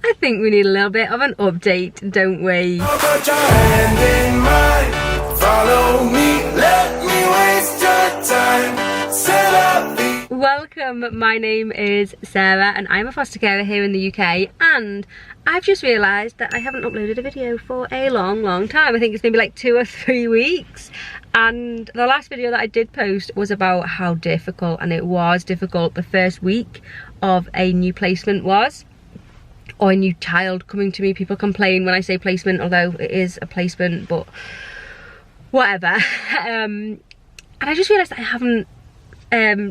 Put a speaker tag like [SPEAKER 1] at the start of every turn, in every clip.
[SPEAKER 1] I think we need a little bit of an update, don't we?
[SPEAKER 2] Put your hand in mine, follow me, let me waste your time, set up the...
[SPEAKER 1] Welcome, my name is Sarah and I'm a foster carer here in the UK, and I've just realised that I haven't uploaded a video for a long time. I think it's maybe like 2 or 3 weeks, and the last video that I did post was about how difficult, and it was difficult, the first week of a new placement was, or a new child coming to me. People complain when I say placement, although it is a placement, but whatever. And I just realised that I haven't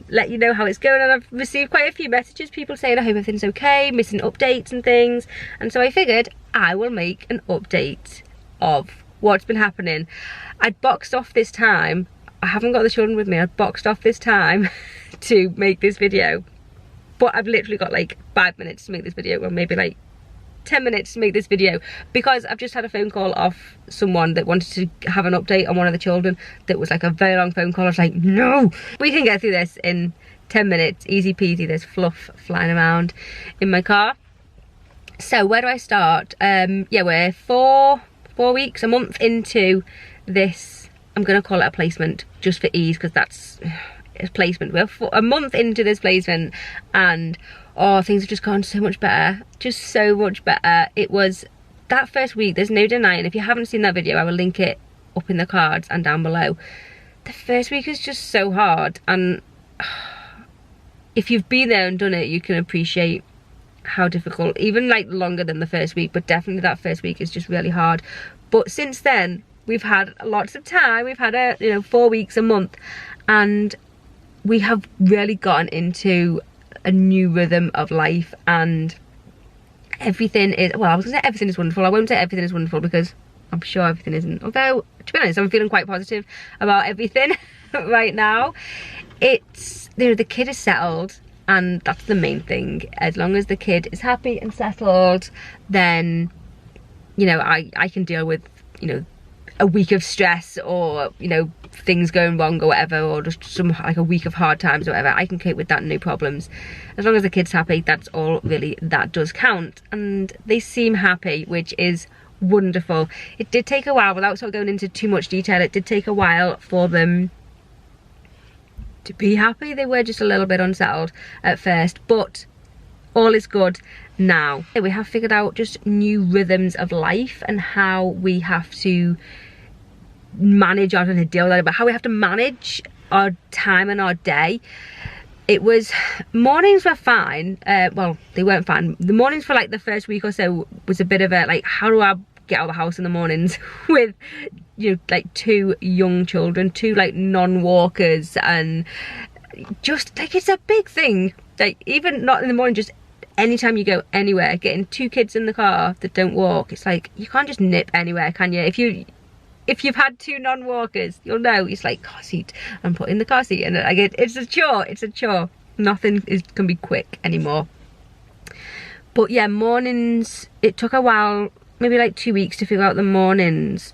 [SPEAKER 1] let you know how it's going, and I've received quite a few messages, people saying I hope everything's okay, missing updates and things, and so I figured I will make an update of what's been happening. I'd boxed off this time, I haven't got the children with me, I'd boxed off this time to make this video, but I've literally got like 5 minutes to make this video, or maybe like 10 minutes to make this video, because I've just had a phone call off someone that wanted to have an update on one of the children. That was like a very long phone call. I was like, no, we can get through this in 10 minutes, easy peasy. There's fluff flying around in my car. So where do I start? Yeah, we're four weeks, a month into this. I'm gonna call it a placement just for ease, because that's a placement. We're a month into this placement, and oh, things have just gone so much better, just so much better. It was that first week, there's no denying. If you haven't seen that video, I will link it up in the cards and down below. The first week is just so hard, and if you've been there and done it, you can appreciate how difficult, even like longer than the first week, but definitely that first week is just really hard. But since then, we've had lots of time. We've had 4 weeks, a month, and we have really gotten into a new rhythm of life, and everything is, well, I was gonna say everything is wonderful. I won't say everything is wonderful, because I'm sure everything isn't, although to be honest, I'm feeling quite positive about everything right now. It's, the kid is settled, and that's the main thing. As long as the kid is happy and settled, then I can deal with a week of stress, or things going wrong or whatever, or just some like a week of hard times or whatever. I can cope with that, no problems. As long as the kid's happy, that's all really that does count, and they seem happy, which is wonderful. It did take a while, without sort of going into too much detail, it did take a while for them to be happy. They were just a little bit unsettled at first, but all is good now. We have figured out just new rhythms of life, and how we have to manage, I don't know, deal with that, but how we have to manage our time and our day. It was, mornings were fine, well, they weren't fine. The mornings for like the first week or so was a bit of a like, how do I get out of the house in the mornings with like 2 young children, 2 like non-walkers, and just like, it's a big thing. Like, even not in the morning, just anytime you go anywhere, getting 2 kids in the car that don't walk, it's like, you can't just nip anywhere, can you? If you've had 2 non-walkers, you'll know. It's like, car seat, and put in the car seat, and like it's a chore. Nothing can be quick anymore. But yeah, mornings, it took a while, maybe like 2 weeks, to figure out the mornings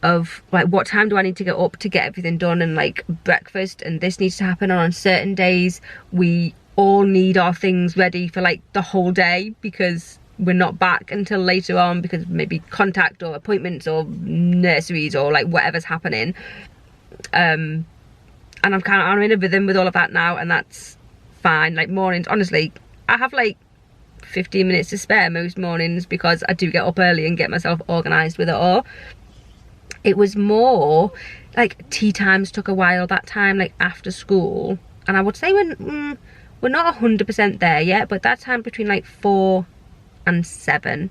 [SPEAKER 1] of like, what time do I need to get up to get everything done, and like breakfast, and this needs to happen. And on certain days, we all need our things ready for like the whole day, because we're not back until later on, because maybe contact or appointments or nurseries or like whatever's happening. And I'm in a rhythm with all of that now, and that's fine. Like mornings, honestly, I have like 15 minutes to spare most mornings, because I do get up early and get myself organised with it all. It was more like tea times took a while that time, like after school, and I would say we're not 100% there yet, but that time between like 4 and 7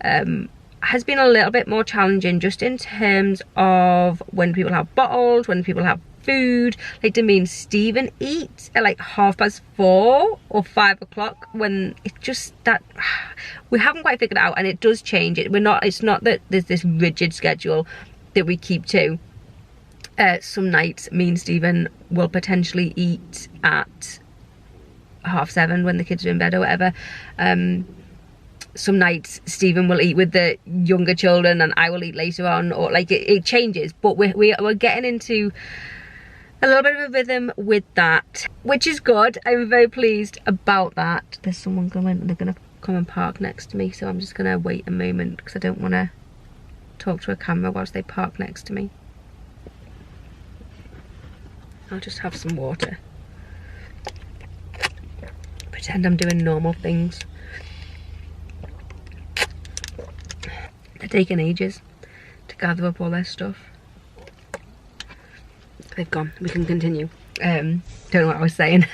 [SPEAKER 1] has been a little bit more challenging, just in terms of when people have bottles, when people have food. Like, to me and Stephen eat at like 4:30 or 5 o'clock, when it's just that we haven't quite figured it out, and it does change. It's not that there's this rigid schedule that we keep to. Some nights me and Stephen will potentially eat at 7:30 when the kids are in bed or whatever. Some nights Stephen will eat with the younger children and I will eat later on, or like it changes, but we're getting into a little bit of a rhythm with that, which is good. I'm very pleased about that. There's someone coming and they're gonna come and park next to me, so I'm just gonna wait a moment because I don't want to talk to a camera whilst they park next to me. I'll just have some water. Pretend I'm doing normal things. They're taking ages to gather up all their stuff. They've gone. We can continue. Don't know what I was saying.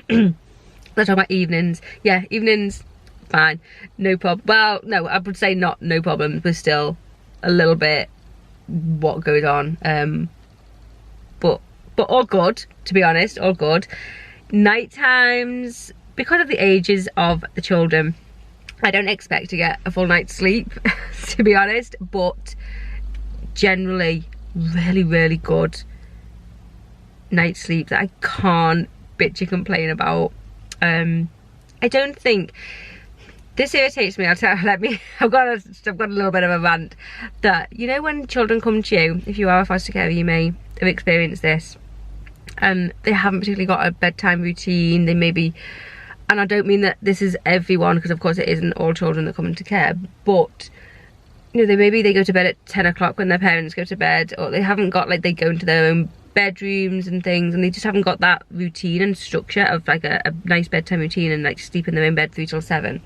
[SPEAKER 1] Let's talk about evenings. Yeah, evenings, fine. No problem. Well, no, I would say not no problem, but still a little bit what goes on. But all good, to be honest, all good. Night times, because of the ages of the children, I don't expect to get a full night's sleep, to be honest, but generally really, really good night's sleep that I can't bitch and complain about. I don't think, this irritates me, I've got a little bit of a rant, that, you know, when children come to you, if you are a foster carer, you may have experienced this, and they haven't particularly got a bedtime routine. They may be, and I don't mean that this is everyone, because of course it isn't all children that come into care, but you know, they go to bed at 10 o'clock when their parents go to bed, or they haven't got, like, they go into their own bedrooms and things, and they just haven't got that routine and structure of like a nice bedtime routine and like sleep in their own bed 3 till 7,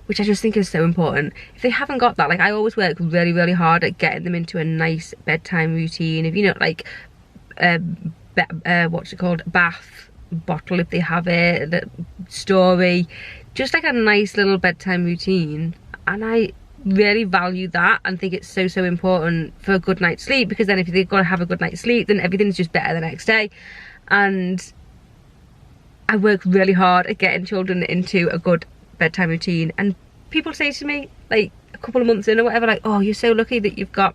[SPEAKER 1] which I just think is so important. If they haven't got that, like, I always work really, really hard at getting them into a nice bedtime routine. If you know, like what's it called, bath bottle if they have it, the story, just like a nice little bedtime routine, and I really value that and think it's so important for a good night's sleep, because then if they've got to have a good night's sleep, then everything's just better the next day. And I work really hard at getting children into a good bedtime routine, and people say to me, like, a couple of months in or whatever, like, oh, you're so lucky that you've got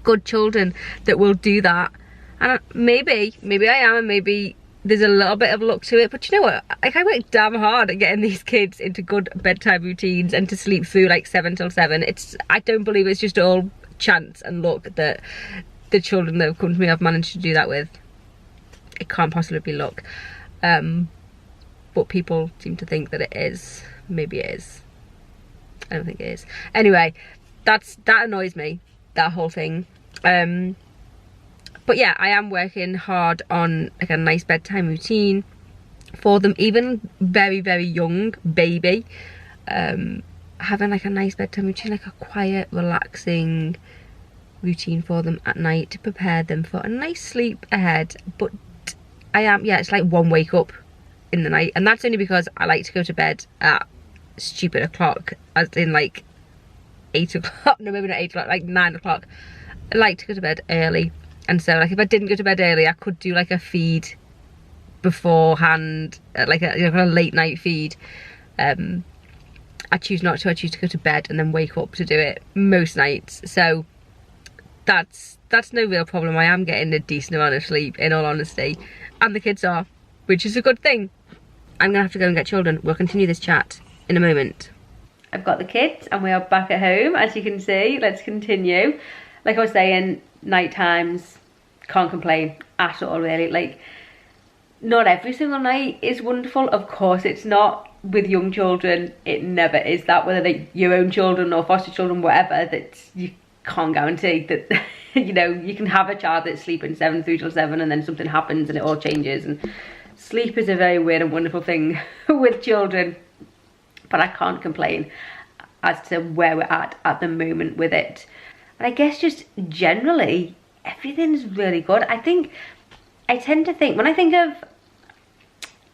[SPEAKER 1] good children that will do that. And maybe I am, and maybe there's a little bit of luck to it, but you know what, like, I work damn hard at getting these kids into good bedtime routines and to sleep through like 7 till 7. I don't believe it's just all chance and luck that the children that have come to me have managed to do that with. It can't possibly be luck, but people seem to think that it is. Maybe it is. I don't think it is. Anyway, that annoys me, that whole thing. But yeah, I am working hard on like a nice bedtime routine for them, even very, very young baby. Having like a nice bedtime routine, like a quiet, relaxing routine for them at night to prepare them for a nice sleep ahead. But it's like one wake up in the night, and that's only because I like to go to bed at stupid o'clock, as in like 8 o'clock, no, maybe not 8 o'clock, like 9 o'clock. I like to go to bed early. And so, like, if I didn't go to bed early, I could do like a feed beforehand, like a late night feed. I choose not to. I choose to go to bed and then wake up to do it most nights. So that's no real problem. I am getting a decent amount of sleep, in all honesty, and the kids are, which is a good thing. I'm gonna have to go and get children. We'll continue this chat in a moment. I've got the kids and we are back at home, as you can see. Let's continue. Like I was saying, night times, can't complain at all, really. Like, not every single night is wonderful, of course it's not. With young children, it never is that, whether they're your own children or foster children, whatever, that you can't guarantee that you know, you can have a child that's sleeping 7 through till 7 and then something happens and it all changes. And sleep is a very weird and wonderful thing with children, but I can't complain as to where we're at the moment with it. And I guess just generally everything's really good. I tend to think, when I think of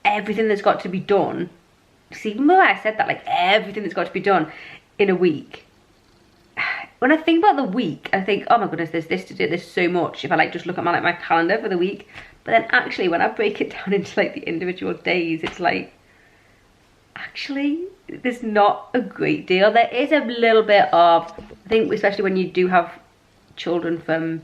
[SPEAKER 1] everything that's got to be done, see, even though I said that, like, everything that's got to be done in a week, when I think about the week, I think, oh my goodness, there's this to do, there's so much, if I like just look at my calendar for the week. But then actually, when I break it down into like the individual days, it's like, actually, there's not a great deal. There is a little bit of, I think, especially when you do have children from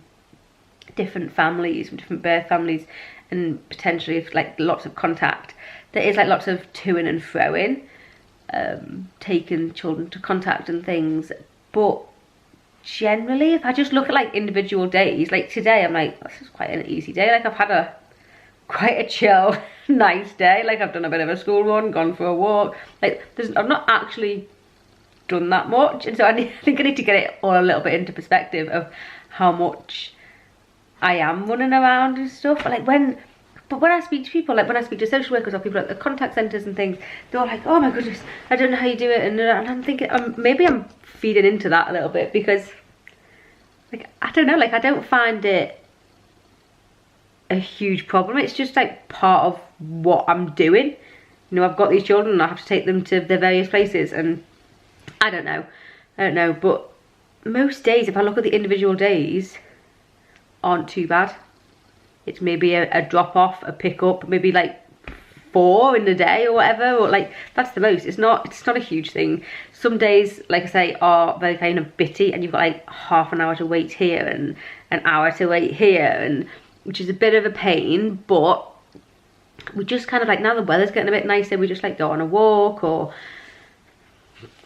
[SPEAKER 1] different families, from different birth families, and potentially if like lots of contact, there is like lots of to-ing and fro-ing, taking children to contact and things. But generally, if I just look at like individual days, like today I'm like, this is quite an easy day. Like, I've had a quite a chill, nice day. Like I've done a bit of a school run, gone for a walk. Like I've not actually done that much, and so I think I need to get it all a little bit into perspective of how much I am running around and stuff. But when I speak to people, like when I speak to social workers or people at the contact centres and things, they're all like, oh my goodness, I don't know how you do it, and I'm thinking maybe I'm feeding into that a little bit, because like I don't know, like I don't find it a huge problem. It's just like part of what I'm doing. You know, I've got these children and I have to take them to their various places, and I don't know, but most days, if I look at the individual days, aren't too bad. It's maybe a drop off, a pick up, maybe like 4 in the day or whatever, or like that's the most. It's not a huge thing. Some days, like I say, are very kind of bitty, and you've got like half an hour to wait here and an hour to wait here, and which is a bit of a pain. But we just kind of like, now the weather's getting a bit nicer, we just like go on a walk or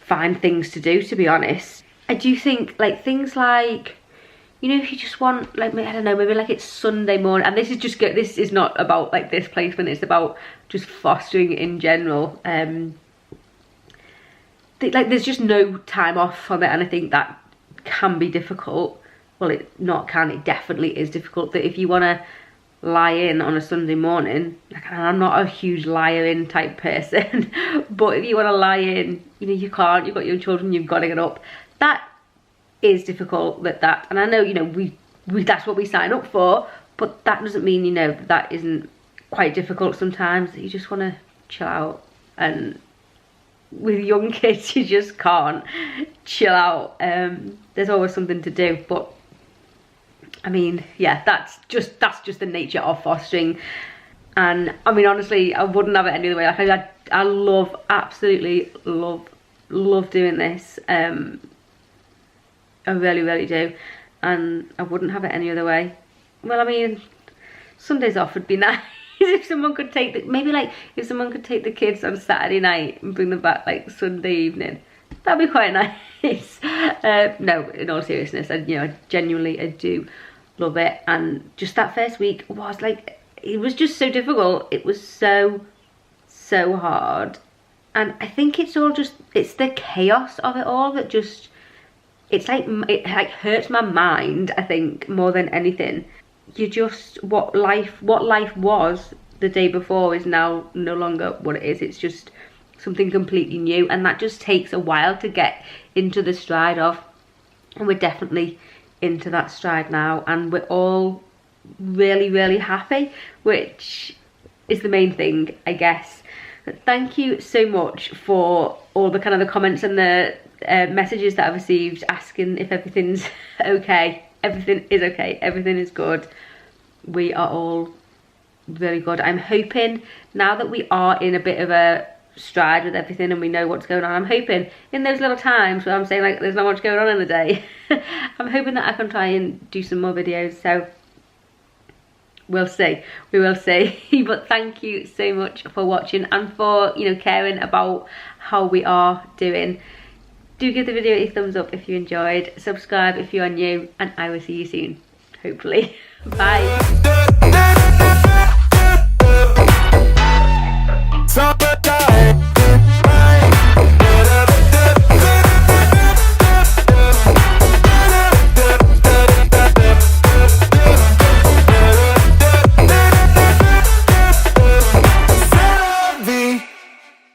[SPEAKER 1] find things to do, to be honest. I do think like things like, you know, if you just want, like, I don't know, maybe like it's Sunday morning, and this is just good, this is not about like this placement, it's about just fostering in general. Like there's just no time off from it, and I think that can be difficult. Well, it definitely is difficult, that if you want to lie in on a Sunday morning, like, I'm not a huge liar in type person, but if you want to lie in, you know, you can't, you've got your children, you've got to get up. That is difficult, and I know, you know, we that's what we sign up for, but that doesn't mean, you know, that isn't quite difficult sometimes, that you just want to chill out. And with young kids, you just can't chill out. There's always something to do. But I mean, yeah, that's just the nature of fostering. And I mean, honestly, I wouldn't have it any other way. Like I absolutely love doing this. I really do, and I wouldn't have it any other way. Well, I mean, Sundays off would be nice. If someone could take if someone could take the kids on Saturday night and bring them back like Sunday evening, that'd be quite nice. No, in all seriousness, I genuinely I do love it. And just that first week was like, it was just so difficult. It was so hard, and I think it's the chaos of it all that just, it hurts my mind, I think, more than anything. You just, what life was the day before is now no longer what it is. It's just something completely new, and that just takes a while to get into the stride of, and we're definitely into that stride now, and we're all really happy, which is the main thing, I guess. But thank you so much for all the kind of the comments and the messages that I've received asking if everything's okay. Everything is okay, everything is good. We are all really good. I'm hoping, now that we are in a bit of a stride with everything and we know what's going on, I'm hoping in those little times where I'm saying like there's not much going on in the day, I'm hoping that I can try and do some more videos. So we'll see, we will see. But thank you so much for watching and for, you know, caring about how we are doing. Do give the video a thumbs up if you enjoyed, subscribe if you are new, and I will see you soon, hopefully. Bye.